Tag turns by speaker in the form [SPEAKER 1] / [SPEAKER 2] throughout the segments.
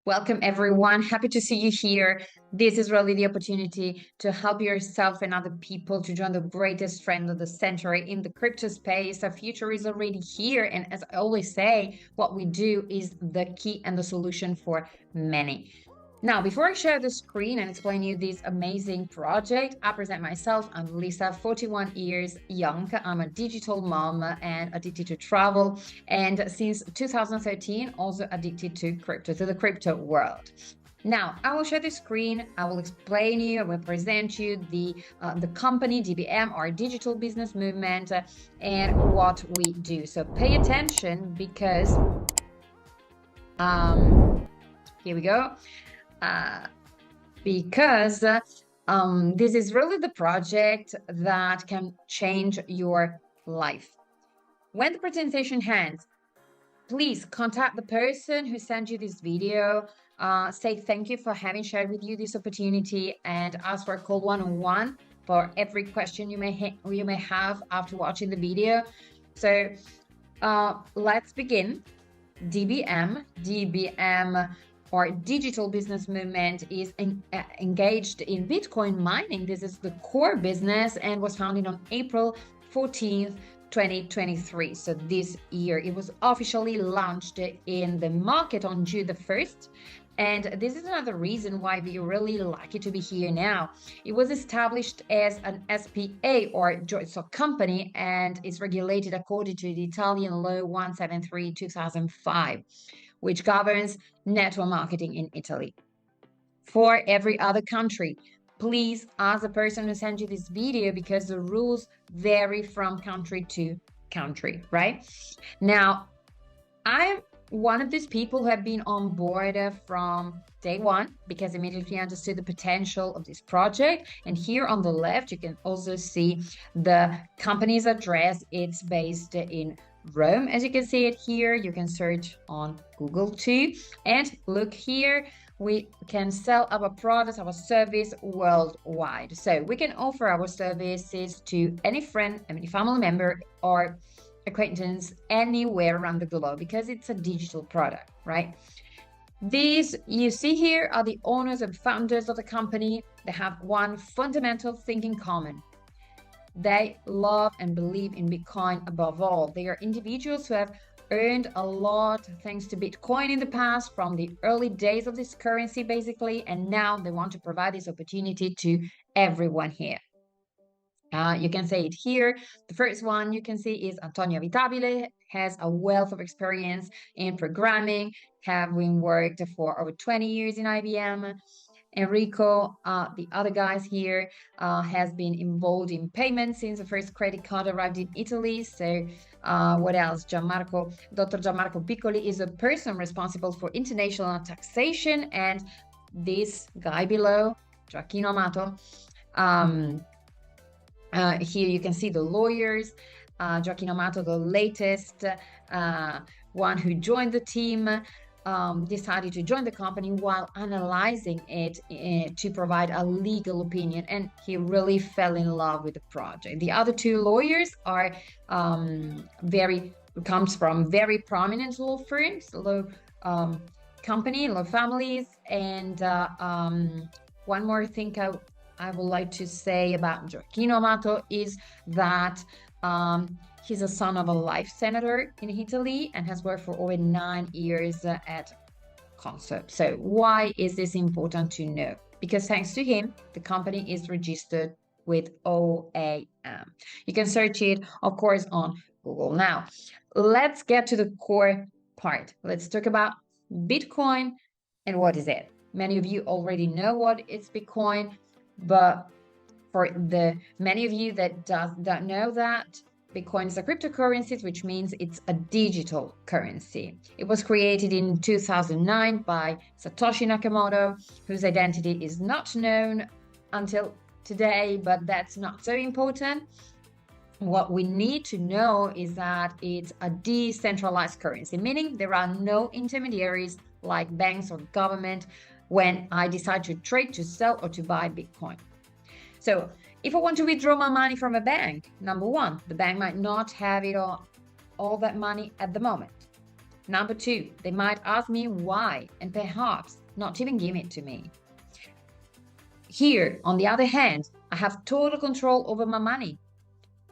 [SPEAKER 1] Welcome, everyone. Happy to see you here. This is really the opportunity to help yourself and other people to join the greatest trend of the century in the crypto space. The future is already here. And as I always say, what we do is the key and the solution for many. Now, before I share the screen and explain you this amazing project, I present myself. I'm Lisa, 41 years young. I'm a digital mom and addicted to travel. And since 2013, also addicted to crypto, to the crypto world. Now, I will share the screen. I will explain you. I will present you the company DBM, our digital business movement, and what we do. So pay attention because here we go. Because this is really the project that can change your life. When the presentation ends, please contact the person who sent you this video, say thank you for having shared with you this opportunity, and ask for a call one-on-one for every question you may have after watching the video. So let's begin. DBM, or digital business movement, is engaged in Bitcoin mining. This is the core business and was founded on April 14th, 2023. So this year it was officially launched in the market on June the 1st. And this is another reason why we're really lucky to be here now. It was established as an SPA, or joint stock company, and is regulated according to the Italian Law 173/2005, which governs network marketing in Italy. For every other country, please ask the person who sent you this video, because the rules vary from country to country, right? Now, I'm one of these people who have been on board from day one, because I immediately understood the potential of this project. And here on the left, you can also see the company's address. It's based in Rome. As you can see it here, you can search on Google too. And look here, we can sell our products, our service worldwide. So we can offer our services to any friend, any family member, or acquaintance anywhere around the globe, because it's a digital product, right? These you see here are the owners and founders of the company. They have one fundamental thing in common. They love and believe in Bitcoin above all. They are individuals who have earned a lot thanks to Bitcoin in the past, from the early days of this currency, basically, and now they want to provide this opportunity to everyone here. You can say it here. The first one you can see is Antonio Avitabile, has a wealth of experience in programming, having worked for over 20 years in IBM. Enrico, the other guys here, has been involved in payments since the first credit card arrived in Italy. So what else? Dr. Gianmarco Piccoli is a person responsible for international taxation. And this guy below, Gioacchino Amato, here you can see the lawyers. Gioacchino Amato, the latest one who joined the team, decided to join the company while analyzing it to provide a legal opinion, and he really fell in love with the project. The other two lawyers are comes from very prominent law firms, law families. And one more thing I would like to say about Gioacchino Amato is that he's a son of a life senator in Italy and has worked for over 9 years at Consort. So why is this important to know? Because thanks to him, the company is registered with OAM. You can search it, of course, on Google. Now, let's get to the core part. Let's talk about Bitcoin and what is it. Many of you already know what is Bitcoin, but for the many of you that don't know that, Bitcoin is a cryptocurrency, which means it's a digital currency. It was created in 2009 by Satoshi Nakamoto, whose identity is not known until today, but that's not so important. What we need to know is that it's a decentralized currency, meaning there are no intermediaries like banks or government when I decide to trade, to sell, or to buy Bitcoin. So if I want to withdraw my money from a bank, number one, the bank might not have it all that money at the moment. Number two, they might ask me why and perhaps not even give it to me. Here, on the other hand, I have total control over my money.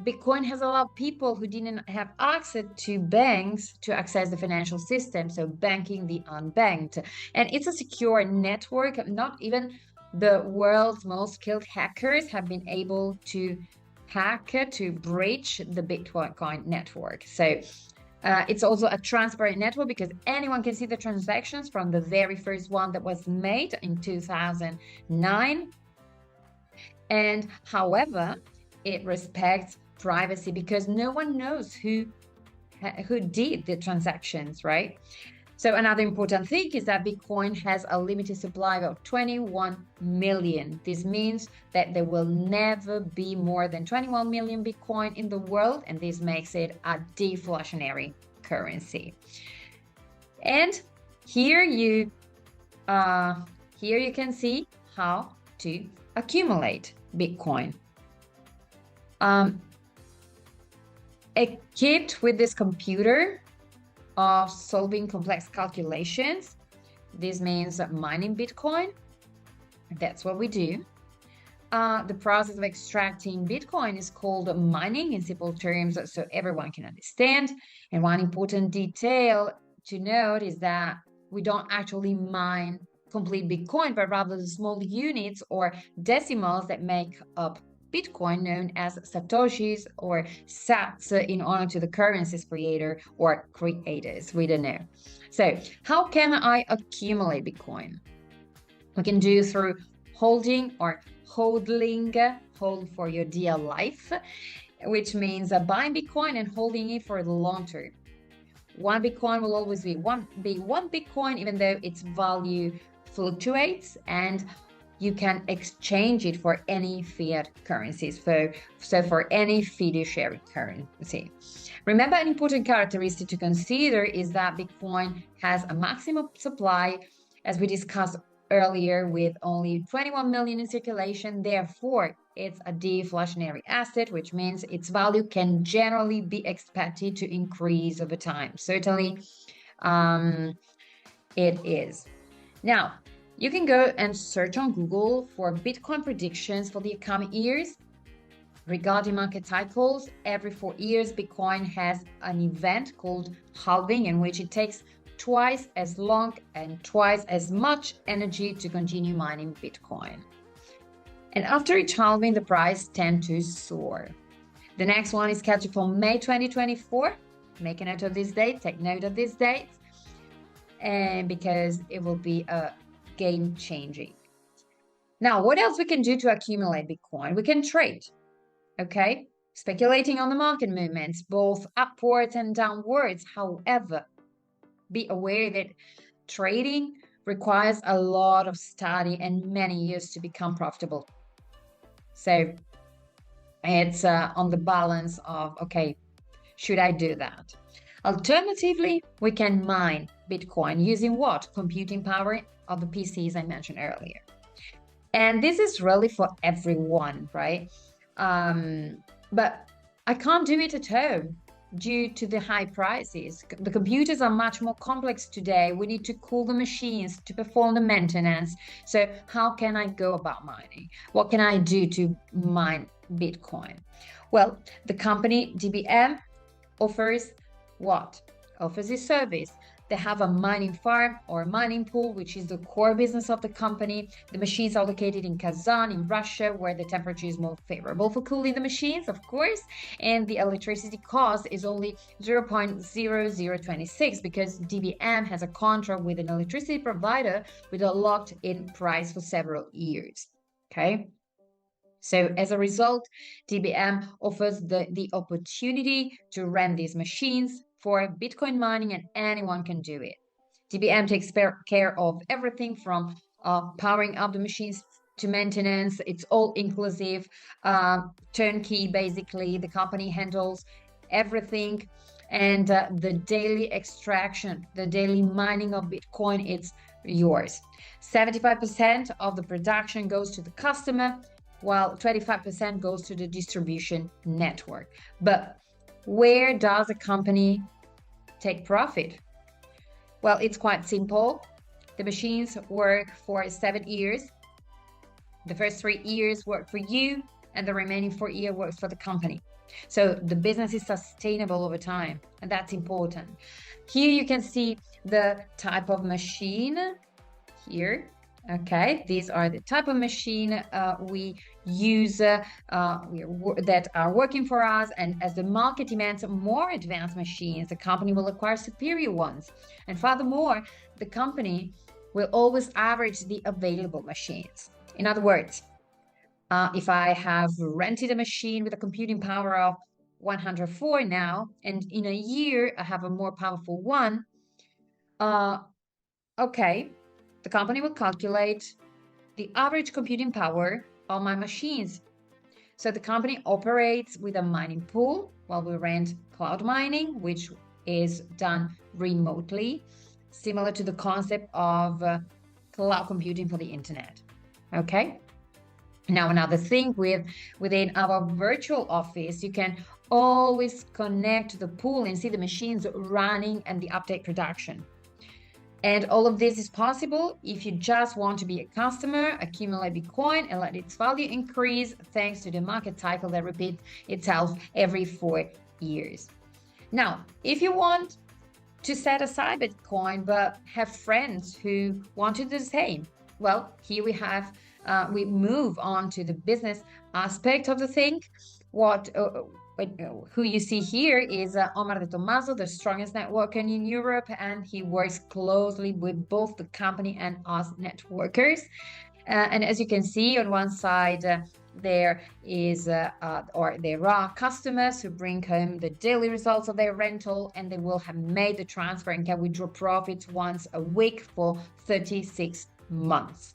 [SPEAKER 1] Bitcoin has allowed people who didn't have access to banks to access the financial system, so banking the unbanked. And it's a secure network. Not even the world's most skilled hackers have been able to hack, to breach the Bitcoin network. So it's also a transparent network because anyone can see the transactions from the very first one that was made in 2009. And however, it respects privacy because no one knows who did the transactions, right? So another important thing is that Bitcoin has a limited supply of 21 million. This means that there will never be more than 21 million Bitcoin in the world, and this makes it a deflationary currency. And here you can see how to accumulate Bitcoin. Equipped with this computer of solving complex calculations, this means mining Bitcoin. That's what we do. The process of extracting Bitcoin is called mining in simple terms so everyone can understand. And one important detail to note is that we don't actually mine complete Bitcoin, but rather the small units or decimals that make up Bitcoin, known as Satoshis or Sats, in honor to the currency's creator or creators. We don't know. So how can I accumulate Bitcoin? We can do through holding or hodling, hold for your dear life, which means buying Bitcoin and holding it for the long term. One Bitcoin will always be one Bitcoin, even though its value fluctuates, and you can exchange it for any fiat currencies, so for any fiduciary currency. Remember, an important characteristic to consider is that Bitcoin has a maximum supply, as we discussed earlier, with only 21 million in circulation. Therefore, it's a deflationary asset, which means its value can generally be expected to increase over time. Certainly, it is. Now, you can go and search on Google for Bitcoin predictions for the upcoming years. Regarding market cycles, every 4 years, Bitcoin has an event called halving, in which it takes twice as long and twice as much energy to continue mining Bitcoin. And after each halving, the price tends to soar. The next one is scheduled for May 2024. Make a note of this date, take note of this date, and because it will be a game-changing. Now, what else we can do to accumulate Bitcoin? We can trade, okay? Speculating on the market movements, both upwards and downwards. However, be aware that trading requires a lot of study and many years to become profitable. So it's on the balance of, okay, should I do that? Alternatively, we can mine Bitcoin using what? Computing power of the PCs I mentioned earlier. And this is really for everyone, right? But I can't do it at home due to the high prices. The computers are much more complex today. We need to cool the machines to perform the maintenance. So how can I go about mining? What can I do to mine Bitcoin? Well, the company DBM offers what? Offers a service. They have a mining farm or a mining pool, which is the core business of the company. The machines are located in Kazan, in Russia, where the temperature is more favorable for cooling the machines, of course. And the electricity cost is only 0.0026 because DBM has a contract with an electricity provider with a locked-in price for several years. Okay. So as a result, DBM offers the opportunity to rent these machines for Bitcoin mining, and anyone can do it. DBM takes care of everything from powering up the machines to maintenance. It's all inclusive, turnkey, basically. The company handles everything. And the daily extraction, the daily mining of Bitcoin, it's yours. 75% of the production goes to the customer, while 25% goes to the distribution network. But where does a company take profit? Well, it's quite simple. The machines work for 7 years. The first 3 years work for you, and the remaining 4 years works for the company. So the business is sustainable over time, and that's important. Here you can see the type of machine here. Okay, these are the type of machine we use that are working for us, and as the market demands more advanced machines, the company will acquire superior ones. And furthermore, the company will always average the available machines. In other words, if I have rented a machine with a computing power of 104 now, and in a year I have a more powerful one, okay, the company will calculate the average computing power of my machines. So the company operates with a mining pool while we rent cloud mining, which is done remotely, similar to the concept of cloud computing for the internet. Okay. Now, another thing within our virtual office, you can always connect to the pool and see the machines running and the update production. And all of this is possible if you just want to be a customer, accumulate Bitcoin, and let its value increase thanks to the market cycle that repeats itself every 4 years. Now, if you want to set aside Bitcoin but have friends who want to do the same, well, here we move on to the business aspect of the thing. Who you see here is Omar de Tomaso, the strongest networker in Europe, and he works closely with both the company and us networkers. And as you can see on one side, there are customers who bring home the daily results of their rental, and they will have made the transfer and can withdraw profits once a week for 36 months.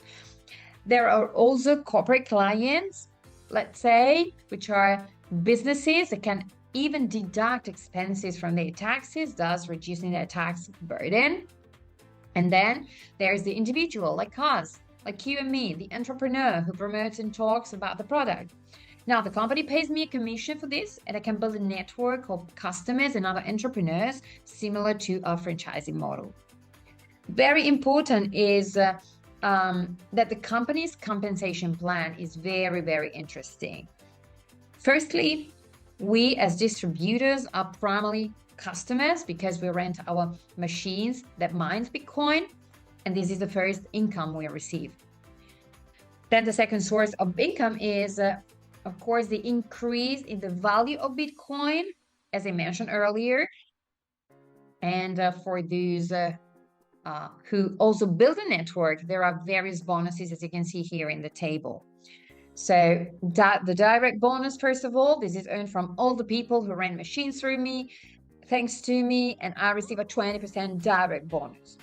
[SPEAKER 1] There are also corporate clients, let's say, which are businesses that can even deduct expenses from their taxes, thus reducing their tax burden. And then there's the individual, like us, like you and me, the entrepreneur who promotes and talks about the product. Now, the company pays me a commission for this, and I can build a network of customers and other entrepreneurs similar to a franchising model. Very important is that the company's compensation plan is very, very interesting. Firstly, we as distributors are primarily customers because we rent our machines that mines Bitcoin, and this is the first income we receive. Then the second source of income is, of course, the increase in the value of Bitcoin, as I mentioned earlier. And for those who also build a network, there are various bonuses, as you can see here in the table. So the direct bonus, first of all, this is earned from all the people who rent machines through me, thanks to me, and I receive a 20% direct bonus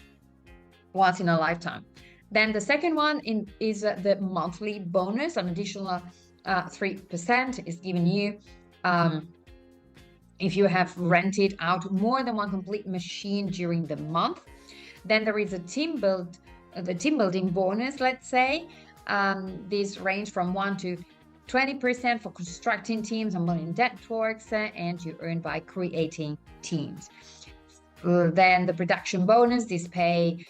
[SPEAKER 1] once in a lifetime. Then the second one is the monthly bonus. An additional 3% is given you if you have rented out more than one complete machine during the month. Then there is the team building bonus, let's say. These range from 1 to 20% for constructing teams and building networks, and you earn by creating teams. Then the production bonus, this pays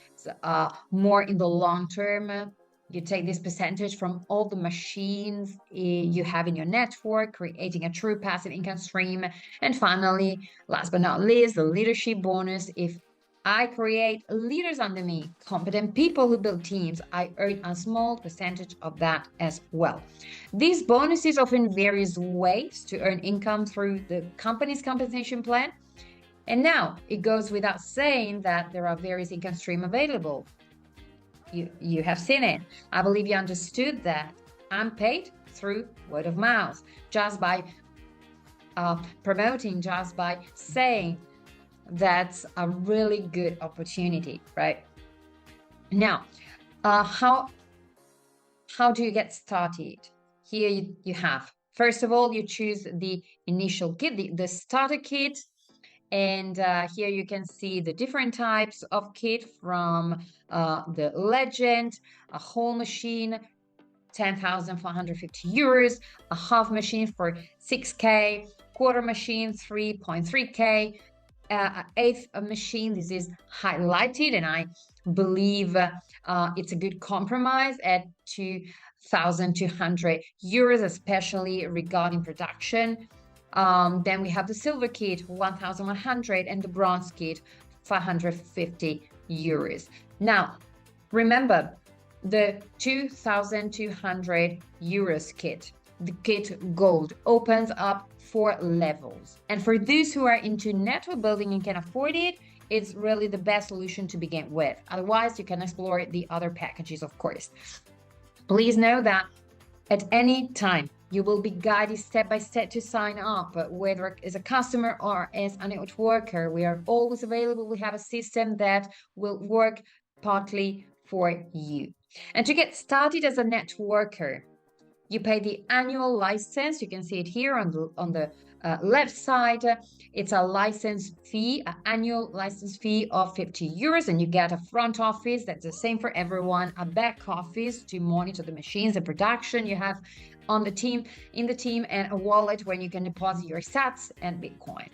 [SPEAKER 1] more in the long term. You take this percentage from all the machines you have in your network, creating a true passive income stream. And finally, last but not least, the leadership bonus. If I create leaders under me, competent people who build teams, I earn a small percentage of that as well. These bonuses often various ways to earn income through the company's compensation plan. And now it goes without saying that there are various income streams available. You have seen it. I believe you understood that I'm paid through word of mouth, just by promoting, just by saying. That's a really good opportunity, right? Now, how do you get started? Here you have, first of all, you choose the initial kit, the starter kit. And here you can see the different types of kit, from the Legend, a whole machine, 10,450 euros, a half machine for 6K, quarter machine, 3.3K, eighth machine. This is highlighted, and I believe it's a good compromise at 2,200 euros, especially regarding production. Then we have the silver kit, 1,100, and the bronze kit, 550 euros. Now, remember, the 2,200 euros kit, the kit gold, opens up 4 levels. And for those who are into network building and can afford it, it's really the best solution to begin with. Otherwise, you can explore the other packages, of course. Please know that at any time, you will be guided step by step to sign up, whether as a customer or as a networker. We are always available. We have a system that will work partly for you. And to get started as a networker, you pay the annual license. You can see it here on the left side. It's a license fee, an annual license fee of 50 euros, and you get a front office that's the same for everyone, a back office to monitor the machines and production you have on the team, and a wallet where you can deposit your sats and Bitcoin.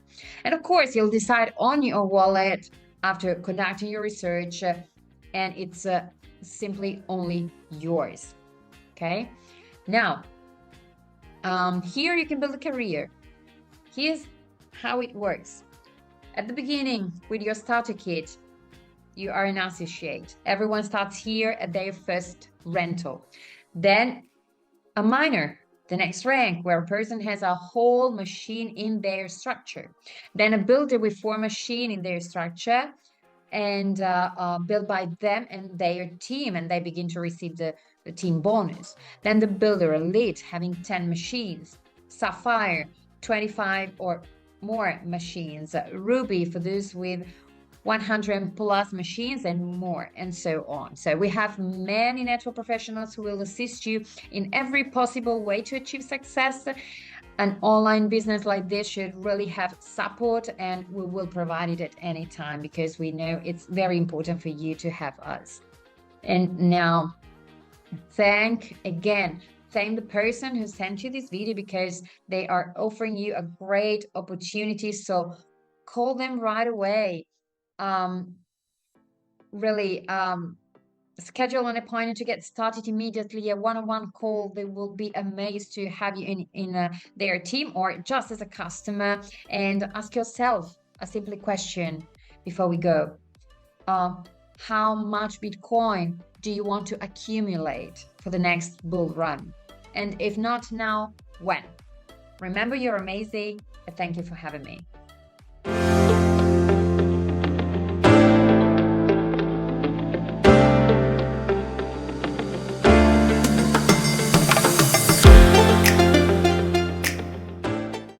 [SPEAKER 1] And of course, you'll decide on your wallet after conducting your research, and it's simply only yours. Okay. Now, here you can build a career. Here's how it works. At the beginning, with your starter kit, you are an associate. Everyone starts here at their first rental. Then a miner, the next rank, where a person has a whole machine in their structure. Then a builder with 4 machines in their structure, and built by them and their team, and they begin to receive the team bonus. Then the builder elite, having 10 machines. Sapphire, 25 or more machines. Ruby, for those with 100 plus machines and more, and so on. So we have many network professionals who will assist you in every possible way to achieve success. An online business like this should really have support, and we will provide it at any time, because we know it's very important for you to have us. And now, thank the person who sent you this video, because they are offering you a great opportunity. So call them right away. Schedule an appointment to get started immediately, a one-on-one call. They will be amazed to have you in their team, or just as a customer. And ask yourself a simple question before we go. How much Bitcoin do you want to accumulate for the next bull run? And if not now, when? Remember, you're amazing, and thank you for having me.